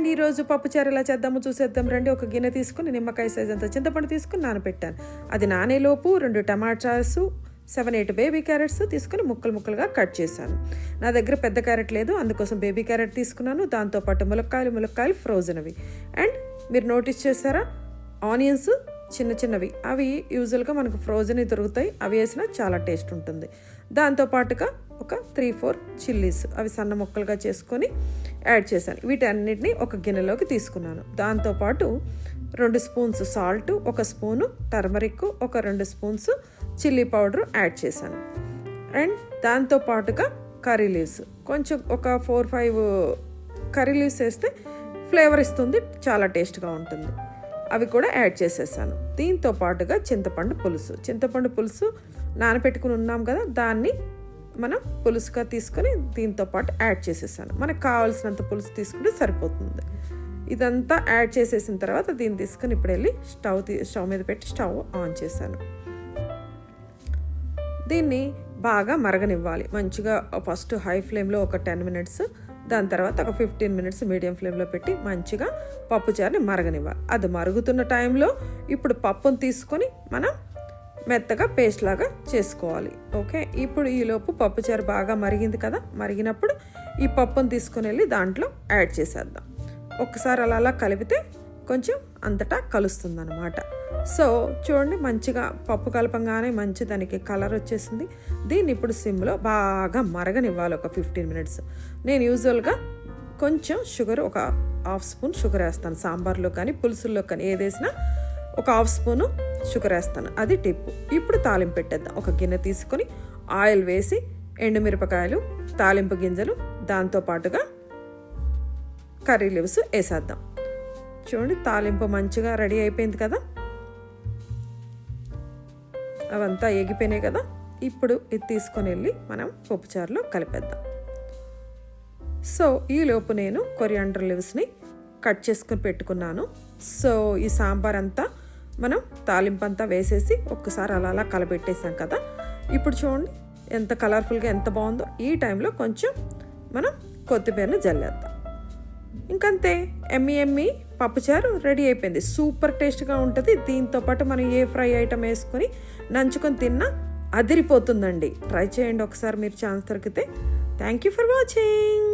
And ఈరోజు పప్పుచారు ఎలా చేద్దామో చూసేద్దాం రండి. ఒక గిన్నె తీసుకుని నిమ్మకాయ సైజ్ అంత చింతపండు తీసుకుని నానబెట్టాను. అది నానేలోపు 2 టమాటాస్, 7-8 బేబీ క్యారెట్స్ తీసుకుని ముక్కలుగా కట్ చేశాను. నా దగ్గర పెద్ద క్యారెట్ లేదు, అందుకోసం బేబీ క్యారెట్ తీసుకున్నాను. దాంతోపాటు ములక్కాయలు ఫ్రోజన్వి. అండ్ మీరు నోటీస్ చేశారా, ఆనియన్స్ చిన్నవి, అవి యూజువల్గా మనకు ఫ్రోజన్ దొరుకుతాయి, అవి వేసినా చాలా టేస్ట్ ఉంటుంది. దాంతోపాటుగా ఒక 3-4 చిల్లీస్, అవి సన్న ముక్కలుగా చేసుకొని యాడ్ చేశాను. వీటన్నిటిని ఒక గిన్నెలోకి తీసుకున్నాను. దాంతోపాటు 2 స్పూన్స్ సాల్ట్, 1 స్పూను టర్మరిక్, ఒక 2 స్పూన్స్ చిల్లీ పౌడర్ యాడ్ చేశాను. అండ్ దాంతోపాటుగా కర్రీ లీవ్స్, కొంచెం ఒక 4-5 కర్రీ లీవ్స్ వేస్తే ఫ్లేవర్ ఇస్తుంది, చాలా టేస్ట్గా ఉంటుంది. అవి కూడా యాడ్ చేసేసాను. దీంతో పాటుగా చింతపండు పులుసు నానబెట్టుకుని ఉన్నాం కదా, దాన్ని మనం పులుసుగా తీసుకొని దీంతో పాటు యాడ్ చేసేసాను. మనకు కావాల్సినంత పులుసు తీసుకుంటే సరిపోతుంది. ఇదంతా యాడ్ చేసేసిన తర్వాత దీన్ని తీసుకొని ఇప్పుడు వెళ్ళి స్టవ్ మీద పెట్టి స్టవ్ ఆన్ చేశాను. దీన్ని బాగా మరగనివ్వాలి మంచిగా. ఫస్ట్ హై ఫ్లేమ్లో ఒక 10 మినిట్స్, దాని తర్వాత ఒక 15 మినిట్స్ మీడియం ఫ్లేమ్లో పెట్టి మంచిగా పప్పుచారుని మరగనివ్వాలి. అది మరుగుతున్న టైంలో ఇప్పుడు పప్పును తీసుకొని మనం మెత్తగా పేస్ట్ లాగా చేసుకోవాలి. ఓకే, ఇప్పుడు ఈలోపు పప్పుచారు బాగా మరిగింది కదా, మరిగినప్పుడు ఈ పప్పును తీసుకొని వెళ్ళి దాంట్లో యాడ్ చేసేద్దాం. ఒకసారి అలా కలిపితే కొంచెం అంతటా కలుస్తుంది అనమాట. సో చూడండి, మంచిగా పప్పు కలపంగానే మంచి దానికి కలర్ వచ్చేసింది. దీన్ని ఇప్పుడు సిమ్లో బాగా మరగనివ్వాలి ఒక 15 మినిట్స్. నేను యూజువల్గా కొంచెం షుగర్, ఒక 1/2 స్పూన్ షుగర్ వేస్తాను. సాంబార్లో కానీ పులుసుల్లో కానీ ఏదేసినా ఒక 1/2 స్పూను షుగర్ వేస్తాను, అది టిప్. ఇప్పుడు తాలింపు పెట్టేద్దాం. ఒక గిన్నె తీసుకొని ఆయిల్ వేసి ఎండుమిరపకాయలు, తాలింపు గింజలు, దాంతోపాటుగా కర్రీ లీవ్స్ వేసేద్దాం. చూడండి, తాలింపు మంచిగా రెడీ అయిపోయింది కదా, అవంతా ఎగిపోయినాయి కదా. ఇప్పుడు ఇది తీసుకొని వెళ్ళి మనం పప్పుచారులో కలిపేద్దాం. సో ఈలోపు నేను కొరియాండర్ లీవ్స్ని కట్ చేసుకుని పెట్టుకున్నాను. సో ఈ సాంబార్ అంతా మనం తాలింపు అంతా వేసేసి ఒక్కసారి అలా కలపెట్టేసాం కదా. ఇప్పుడు చూడండి ఎంత కలర్ఫుల్గా ఎంత బాగుందో. ఈ టైంలో కొంచెం మనం కొత్తిమీరని జల్లేద్దాం. ఇంకంతే, ఎమ్మి పప్పుచారు రెడీ అయిపోయింది. సూపర్ టేస్ట్గా ఉంటుంది. దీంతోపాటు మనం ఏ ఫ్రై ఐటమ్ వేసుకొని నంచుకొని తిన్నా అదిరిపోతుందండి. ట్రై చేయండి ఒకసారి మీరు ఛాన్స్ దొరికితే. Thank you for watching.